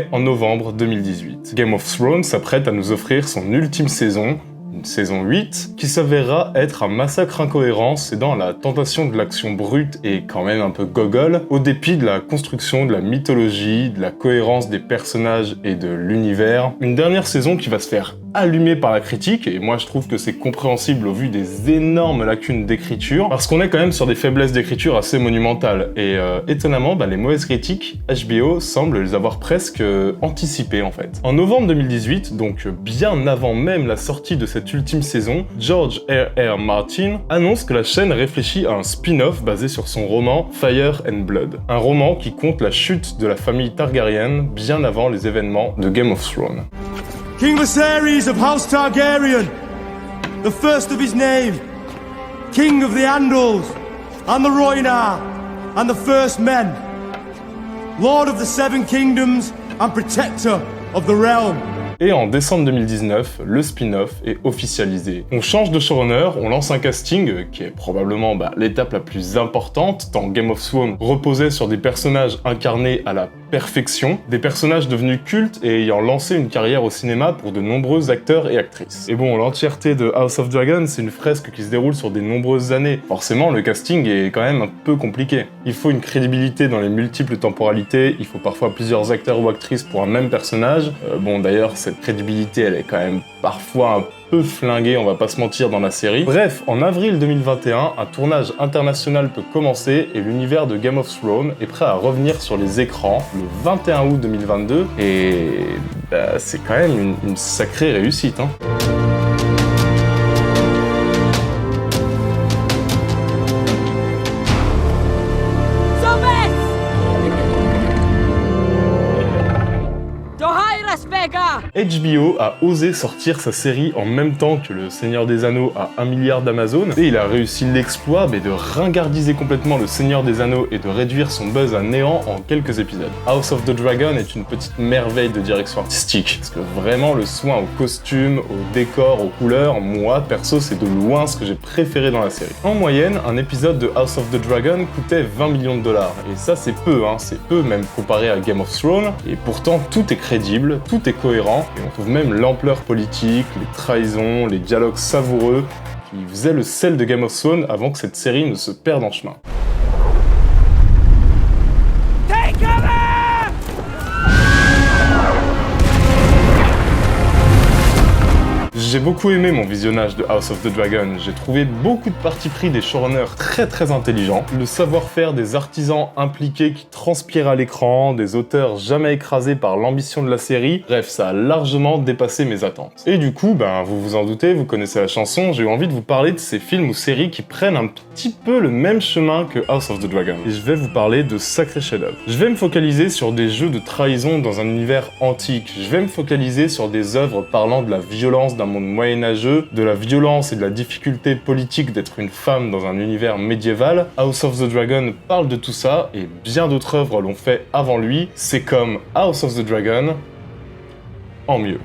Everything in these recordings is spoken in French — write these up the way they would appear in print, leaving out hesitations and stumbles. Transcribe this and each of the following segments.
est en novembre 2018. Game of Thrones s'apprête à nous offrir son ultime saison, une saison 8, qui s'avérera être un massacre incohérent cédant à la tentation de l'action brute et quand même un peu gogol, au dépit de la construction de la mythologie, de la cohérence des personnages et de l'univers. Une dernière saison qui va se faire allumer par la critique, et moi je trouve que c'est compréhensible au vu des énormes lacunes d'écriture, parce qu'on est quand même sur des faiblesses d'écriture assez monumentales, et étonnamment, les mauvaises critiques, HBO semble les avoir presque anticipées en fait. En novembre 2018, donc bien avant même la sortie de cette ultime saison, George R.R. Martin annonce que la chaîne réfléchit à un spin-off basé sur son roman Fire and Blood, un roman qui compte la chute de la famille Targaryen bien avant les événements de Game of Thrones. King Viserys of House Targaryen, the first of his name, King of the Andals, and the Rhoynar, and the First Men, Lord of the Seven Kingdoms, and Protector of the Realm. Et en décembre 2019, le spin-off est officialisé. On change de showrunner, on lance un casting qui est probablement l'étape la plus importante, tant Game of Thrones reposait sur des personnages incarnés à la perfection, des personnages devenus cultes et ayant lancé une carrière au cinéma pour de nombreux acteurs et actrices. Et bon, l'entièreté de House of Dragon, c'est une fresque qui se déroule sur des nombreuses années. Forcément, le casting est quand même un peu compliqué. Il faut une crédibilité dans les multiples temporalités, il faut parfois plusieurs acteurs ou actrices pour un même personnage. D'ailleurs, cette crédibilité, elle est quand même parfois un peu flinguée, on va pas se mentir, dans la série. Bref, en avril 2021, un tournage international peut commencer et l'univers de Game of Thrones est prêt à revenir sur les écrans le 21 août 2022 et c'est quand même une sacrée réussite, hein. HBO a osé sortir sa série en même temps que Le Seigneur des Anneaux à 1 milliard d'Amazon, et il a réussi l'exploit de ringardiser complètement Le Seigneur des Anneaux et de réduire son buzz à néant en quelques épisodes. House of the Dragon est une petite merveille de direction artistique, parce que vraiment le soin aux costumes, aux décors, aux couleurs, moi perso c'est de loin ce que j'ai préféré dans la série. En moyenne, un épisode de House of the Dragon coûtait 20 millions de dollars, et ça c'est peu, c'est peu même comparé à Game of Thrones, et pourtant tout est crédible, tout est cohérent, et on trouve même l'ampleur politique, les trahisons, les dialogues savoureux qui faisaient le sel de Game of Thrones avant que cette série ne se perde en chemin. J'ai beaucoup aimé mon visionnage de House of the Dragon, j'ai trouvé beaucoup de parti pris des showrunners très intelligents, le savoir-faire des artisans impliqués qui transpirent à l'écran, des auteurs jamais écrasés par l'ambition de la série, bref, ça a largement dépassé mes attentes. Et du coup, vous vous en doutez, vous connaissez la chanson, j'ai eu envie de vous parler de ces films ou séries qui prennent un petit peu le même chemin que House of the Dragon. Et je vais vous parler de sacrés chefs-d'œuvre. Je vais me focaliser sur des jeux de trahison dans un univers antique, je vais me focaliser sur des œuvres parlant de la violence d'un monde moyenâgeux, de la violence et de la difficulté politique d'être une femme dans un univers médiéval. House of the Dragon parle de tout ça, et bien d'autres œuvres l'ont fait avant lui. C'est comme House of the Dragon, en mieux.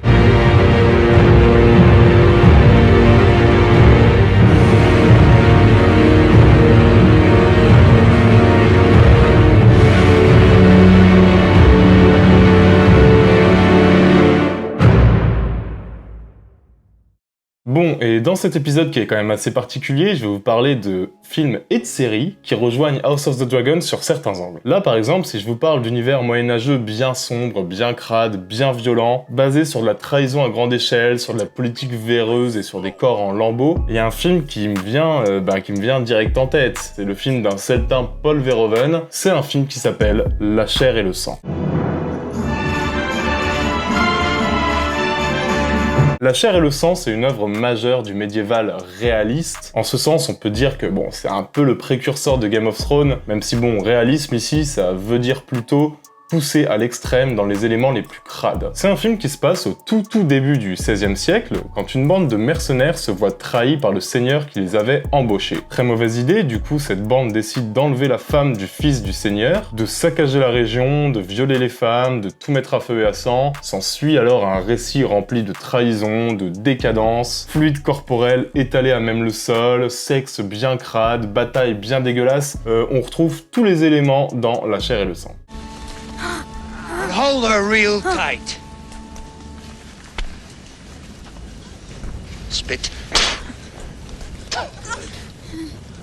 Bon, et dans cet épisode qui est quand même assez particulier, je vais vous parler de films et de séries qui rejoignent House of the Dragon sur certains angles. Là, par exemple, si je vous parle d'univers moyenâgeux bien sombre, bien crade, bien violent, basé sur de la trahison à grande échelle, sur de la politique véreuse et sur des corps en lambeaux, il y a un film qui me vient direct en tête. C'est le film d'un certain Paul Verhoeven. C'est un film qui s'appelle La chair et le sang. La chair et le sang, c'est une œuvre majeure du médiéval réaliste. En ce sens, on peut dire que c'est un peu le précurseur de Game of Thrones, même si réalisme ici, ça veut dire plutôt poussé à l'extrême dans les éléments les plus crades. C'est un film qui se passe au tout début du XVIe siècle, quand une bande de mercenaires se voit trahie par le seigneur qui les avait embauchés. Très mauvaise idée, du coup cette bande décide d'enlever la femme du fils du seigneur, de saccager la région, de violer les femmes, de tout mettre à feu et à sang. S'ensuit alors un récit rempli de trahison, de décadence, fluide corporel étalé à même le sol, sexe bien crade, bataille bien dégueulasse. On retrouve tous les éléments dans La chair et le sang. The Hold her real tight. Spit.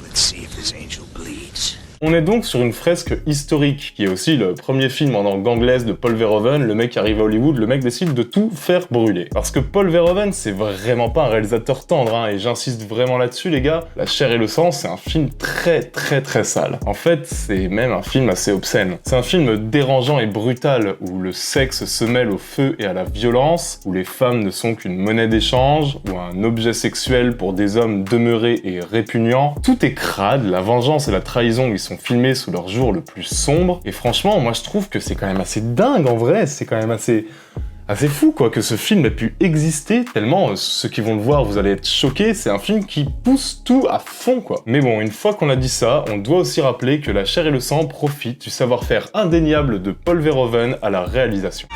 Let's see if this angel bleeds. On est donc sur une fresque historique, qui est aussi le premier film en langue anglaise de Paul Verhoeven. Le mec arrive à Hollywood, le mec décide de tout faire brûler. Parce que Paul Verhoeven, c'est vraiment pas un réalisateur tendre, hein, et j'insiste vraiment là-dessus les gars. La chair et le sang, c'est un film très sale. En fait, c'est même un film assez obscène. C'est un film dérangeant et brutal, où le sexe se mêle au feu et à la violence, où les femmes ne sont qu'une monnaie d'échange, ou un objet sexuel pour des hommes demeurés et répugnants. Tout est crade, la vengeance et la trahison, ils sont filmés sous leur jour le plus sombre, et franchement, moi je trouve que c'est quand même assez dingue en vrai, c'est quand même assez fou quoi, que ce film ait pu exister, tellement ceux qui vont le voir, vous allez être choqués, c'est un film qui pousse tout à fond quoi. Mais bon, une fois qu'on a dit ça, on doit aussi rappeler que La chair et le sang profite du savoir-faire indéniable de Paul Verhoeven à la réalisation.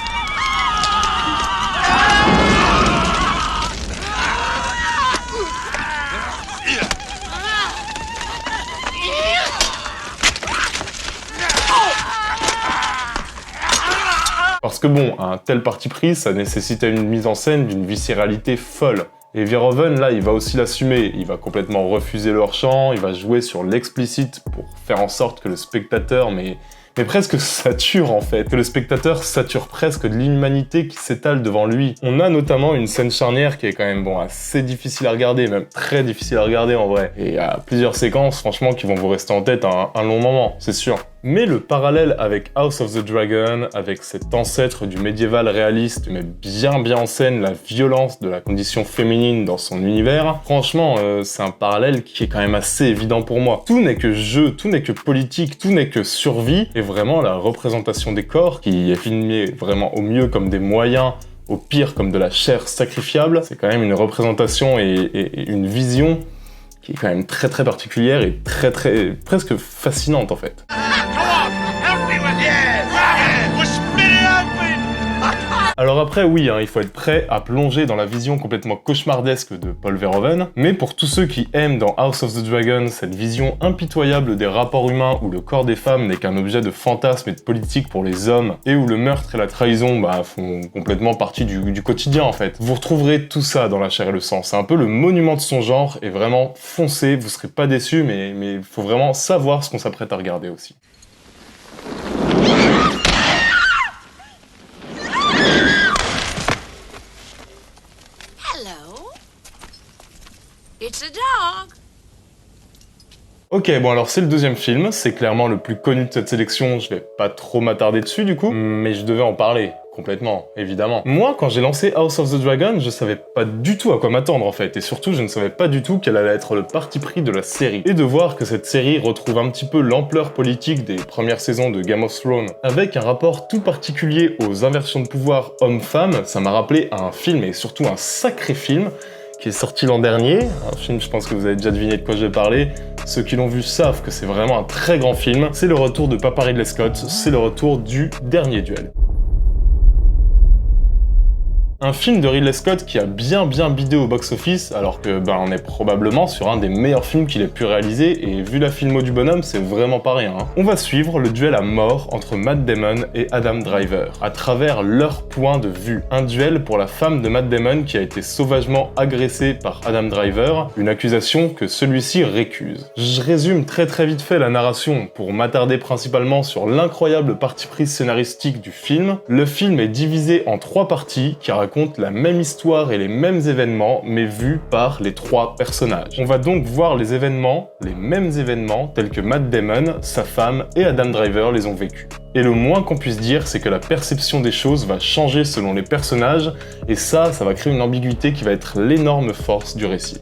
Parce que bon, un tel parti pris, ça nécessitait une mise en scène d'une viscéralité folle. Et Verhoeven, là, il va aussi l'assumer. Il va complètement refuser le hors-champ, il va jouer sur l'explicite pour faire en sorte que le spectateur, mais presque sature en fait, que le spectateur sature presque de l'inhumanité qui s'étale devant lui. On a notamment une scène charnière qui est quand même assez difficile à regarder, même très difficile à regarder en vrai. Et il y a plusieurs séquences, franchement, qui vont vous rester en tête un long moment, c'est sûr. Mais le parallèle avec House of the Dragon, avec cet ancêtre du médiéval réaliste, met bien en scène la violence de la condition féminine dans son univers. Franchement, c'est un parallèle qui est quand même assez évident pour moi. Tout n'est que jeu, tout n'est que politique, tout n'est que survie, et vraiment la représentation des corps, qui est filmée vraiment au mieux comme des moyens, au pire comme de la chair sacrifiable, c'est quand même une représentation et une vision qui est quand même très particulière et presque fascinante en fait. Alors après, oui, il faut être prêt à plonger dans la vision complètement cauchemardesque de Paul Verhoeven, mais pour tous ceux qui aiment dans House of the Dragon cette vision impitoyable des rapports humains où le corps des femmes n'est qu'un objet de fantasme et de politique pour les hommes, et où le meurtre et la trahison font complètement partie du quotidien en fait. Vous retrouverez tout ça dans La chair et le sang, c'est un peu le monument de son genre, et vraiment foncez, vous serez pas déçus, mais il faut vraiment savoir ce qu'on s'apprête à regarder aussi. It's a dog. Ok, bon alors c'est le deuxième film, c'est clairement le plus connu de cette sélection, je vais pas trop m'attarder dessus du coup, mais je devais en parler, complètement, évidemment. Moi, quand j'ai lancé House of the Dragon, je savais pas du tout à quoi m'attendre en fait, et surtout je ne savais pas du tout quel allait être le parti pris de la série. Et de voir que cette série retrouve un petit peu l'ampleur politique des premières saisons de Game of Thrones, avec un rapport tout particulier aux inversions de pouvoir homme-femme, ça m'a rappelé un film, et surtout un sacré film, qui est sorti l'an dernier, un film, je pense que vous avez déjà deviné de quoi je vais parler. Ceux qui l'ont vu savent que c'est vraiment un très grand film. C'est le retour de Papa Ridley Scott, c'est le retour du Dernier Duel. Un film de Ridley Scott qui a bien bidé au box-office, alors que on est probablement sur un des meilleurs films qu'il ait pu réaliser, et vu la filmo du bonhomme, c'est vraiment pas rien. On va suivre le duel à mort entre Matt Damon et Adam Driver, à travers leur point de vue. Un duel pour la femme de Matt Damon qui a été sauvagement agressée par Adam Driver, une accusation que celui-ci récuse. Je résume très vite fait la narration pour m'attarder principalement sur l'incroyable parti pris scénaristique du film. Le film est divisé en 3 parties qui racontent la même histoire et les mêmes événements, mais vus par les 3 personnages. On va donc voir les mêmes événements, tels que Matt Damon, sa femme et Adam Driver les ont vécus. Et le moins qu'on puisse dire, c'est que la perception des choses va changer selon les personnages, et ça va créer une ambiguïté qui va être l'énorme force du récit.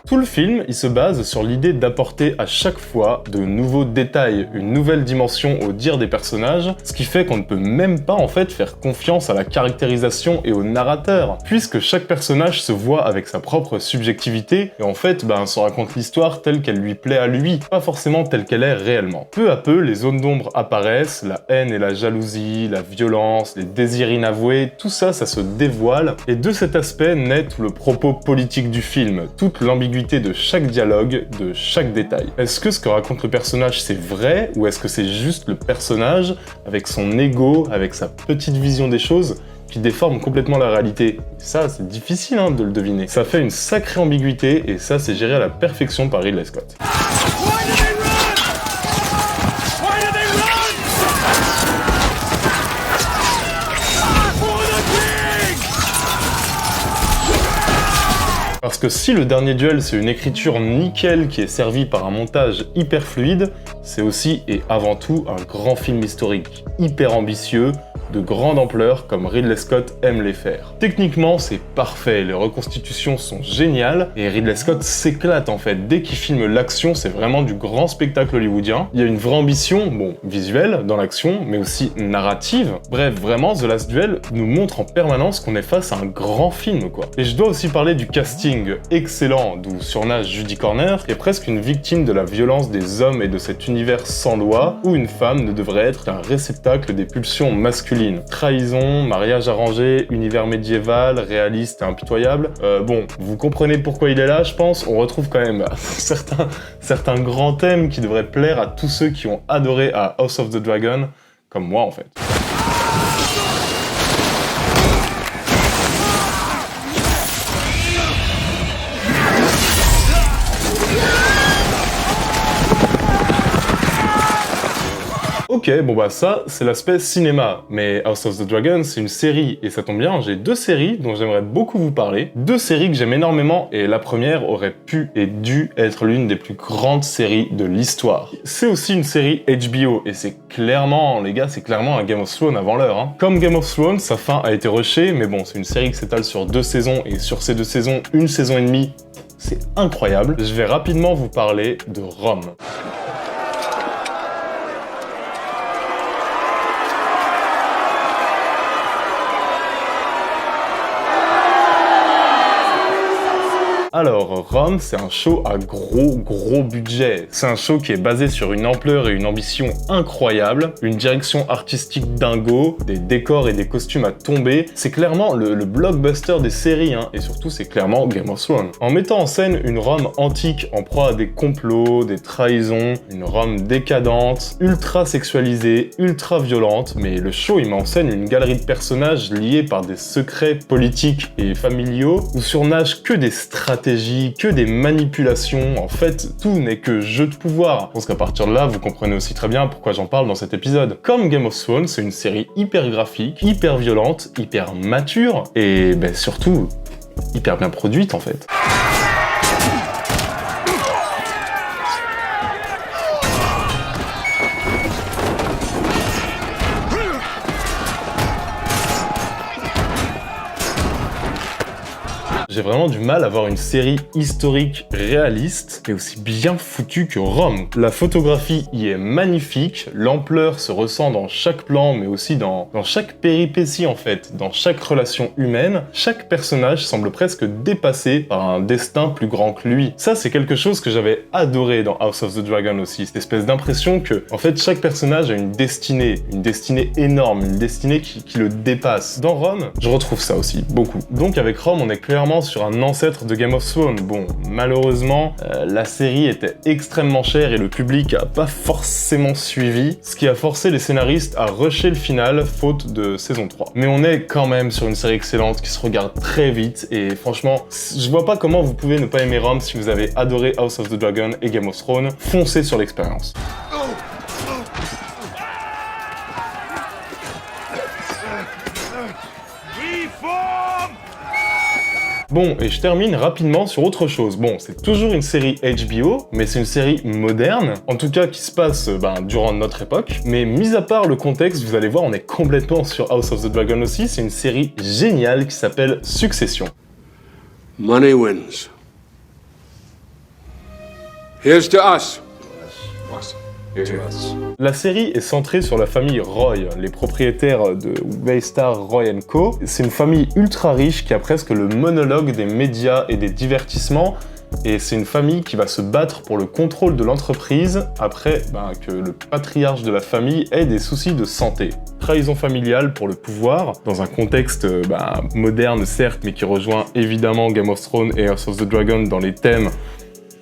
Tout le film, il se base sur l'idée d'apporter à chaque fois de nouveaux détails, une nouvelle dimension au dire des personnages, ce qui fait qu'on ne peut même pas en fait faire confiance à la caractérisation et au narrateur, puisque chaque personnage se voit avec sa propre subjectivité, et en fait, se raconte l'histoire telle qu'elle lui plaît à lui, pas forcément telle qu'elle est réellement. Peu à peu, les zones d'ombre apparaissent, la haine et la jalousie, la violence, les désirs inavoués, tout ça, ça se dévoile, et de cet aspect naît tout le propos politique du film, toute l'ambiguïté de chaque dialogue, de chaque détail. Est-ce que ce que raconte le personnage c'est vrai, ou est-ce que c'est juste le personnage, avec son ego, avec sa petite vision des choses, qui déforme complètement la réalité? Ça, c'est difficile de le deviner. Ça fait une sacrée ambiguïté, et ça, c'est géré à la perfection par Ridley Scott. Parce que si le dernier duel c'est une écriture nickel qui est servie par un montage hyper fluide, c'est aussi et avant tout un grand film historique, hyper ambitieux, de grande ampleur comme Ridley Scott aime les faire. Techniquement, c'est parfait, les reconstitutions sont géniales, et Ridley Scott s'éclate en fait. Dès qu'il filme l'action, c'est vraiment du grand spectacle hollywoodien. Il y a une vraie ambition, visuelle dans l'action, mais aussi narrative. Bref, vraiment, The Last Duel nous montre en permanence qu'on est face à un grand film, quoi. Et je dois aussi parler du casting excellent, d'où surnage Judy Corner, qui est presque une victime de la violence des hommes et de cet univers sans loi, où une femme ne devrait être qu'un réceptacle des pulsions masculines. Trahison, mariage arrangé, univers médiéval, réaliste et impitoyable. Vous comprenez pourquoi il est là, je pense. On retrouve quand même certains grands thèmes qui devraient plaire à tous ceux qui ont adoré à House of the Dragon, comme moi en fait. Ok, ça, c'est l'aspect cinéma. Mais House of the Dragon, c'est une série, et ça tombe bien, j'ai 2 séries dont j'aimerais beaucoup vous parler. 2 séries que j'aime énormément, et la première aurait pu et dû être l'une des plus grandes séries de l'histoire. C'est aussi une série HBO, et c'est clairement, les gars, c'est clairement un Game of Thrones avant l'heure. Comme Game of Thrones, sa fin a été rushée, mais bon, c'est une série qui s'étale sur 2 saisons, et sur ces 2 saisons, 1 saison et demie, c'est incroyable. Je vais rapidement vous parler de Rome. Alors, Rome, c'est un show à gros budget. C'est un show qui est basé sur une ampleur et une ambition incroyables, une direction artistique dingo, des décors et des costumes à tomber. C'est clairement le blockbuster des séries, et surtout c'est clairement Game of Thrones. En mettant en scène une Rome antique en proie à des complots, des trahisons, une Rome décadente, ultra sexualisée, ultra violente, mais le show il met en scène une galerie de personnages liés par des secrets politiques et familiaux, où surnagent que des stratégies, que des manipulations. En fait, tout n'est que jeu de pouvoir. Je pense qu'à partir de là, vous comprenez aussi très bien pourquoi j'en parle dans cet épisode. Comme Game of Thrones, c'est une série hyper graphique, hyper violente, hyper mature, et surtout, hyper bien produite en fait. J'ai vraiment du mal à voir une série historique réaliste et aussi bien foutue que Rome. La photographie y est magnifique, l'ampleur se ressent dans chaque plan, mais aussi dans chaque péripétie en fait, dans chaque relation humaine. Chaque personnage semble presque dépassé par un destin plus grand que lui. Ça, c'est quelque chose que j'avais adoré dans House of the Dragon aussi, cette espèce d'impression que, en fait, chaque personnage a une destinée énorme, une destinée qui le dépasse. Dans Rome, je retrouve ça aussi, beaucoup. Donc avec Rome, on est clairement sur un ancêtre de Game of Thrones. Bon, malheureusement, la série était extrêmement chère et le public a pas forcément suivi, ce qui a forcé les scénaristes à rusher le final, faute de saison 3. Mais on est quand même sur une série excellente qui se regarde très vite, et franchement, je vois pas comment vous pouvez ne pas aimer Rome si vous avez adoré House of the Dragon et Game of Thrones. Foncez sur l'expérience. Bon, et je termine rapidement sur autre chose. Bon, c'est toujours une série HBO, mais c'est une série moderne, en tout cas qui se passe durant notre époque. Mais mis à part le contexte, vous allez voir, on est complètement sur House of the Dragon aussi. C'est une série géniale qui s'appelle Succession. Money wins. Here's to us. La série est centrée sur la famille Roy, les propriétaires de Waystar Roy & Co. C'est une famille ultra riche qui a presque le monologue des médias et des divertissements, et c'est une famille qui va se battre pour le contrôle de l'entreprise après que le patriarche de la famille ait des soucis de santé. Trahison familiale pour le pouvoir, dans un contexte moderne certes, mais qui rejoint évidemment Game of Thrones et House of the Dragon dans les thèmes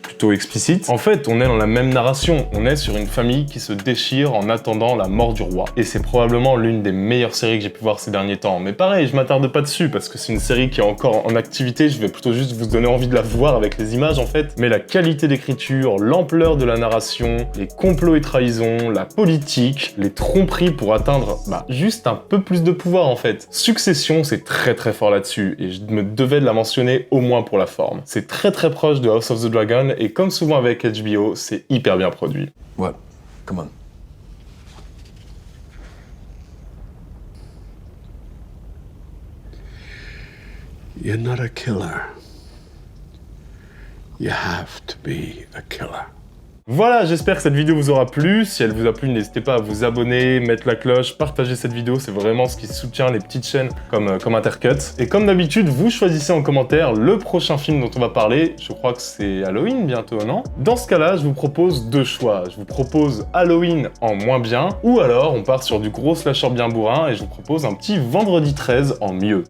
plutôt explicite. En fait, on est dans la même narration. On est sur une famille qui se déchire en attendant la mort du roi. Et c'est probablement l'une des meilleures séries que j'ai pu voir ces derniers temps. Mais pareil, je m'attarde pas dessus parce que c'est une série qui est encore en activité. Je vais plutôt juste vous donner envie de la voir avec les images en fait. Mais la qualité d'écriture, l'ampleur de la narration, les complots et trahisons, la politique, les tromperies pour atteindre juste un peu plus de pouvoir en fait. Succession, c'est très très fort là-dessus et je me devais de la mentionner au moins pour la forme. C'est très très proche de House of the Dragon et comme souvent avec HBO, c'est hyper bien produit. What? Come on. You're not a killer. You have to be a killer. Voilà, j'espère que cette vidéo vous aura plu. Si elle vous a plu, n'hésitez pas à vous abonner, mettre la cloche, partager cette vidéo. C'est vraiment ce qui soutient les petites chaînes comme Intercut. Et comme d'habitude, vous choisissez en commentaire le prochain film dont on va parler. Je crois que c'est Halloween bientôt, non? Dans ce cas-là, je vous propose deux choix. Je vous propose Halloween en moins bien, ou alors on part sur du gros slasher bien bourrin et je vous propose un petit Vendredi 13 en mieux.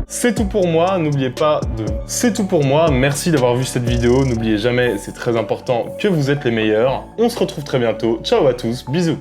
C'est tout pour moi, n'oubliez pas de... C'est tout pour moi, merci d'avoir vu cette vidéo, n'oubliez jamais, c'est très important, que vous êtes les meilleurs. On se retrouve très bientôt, ciao à tous, bisous.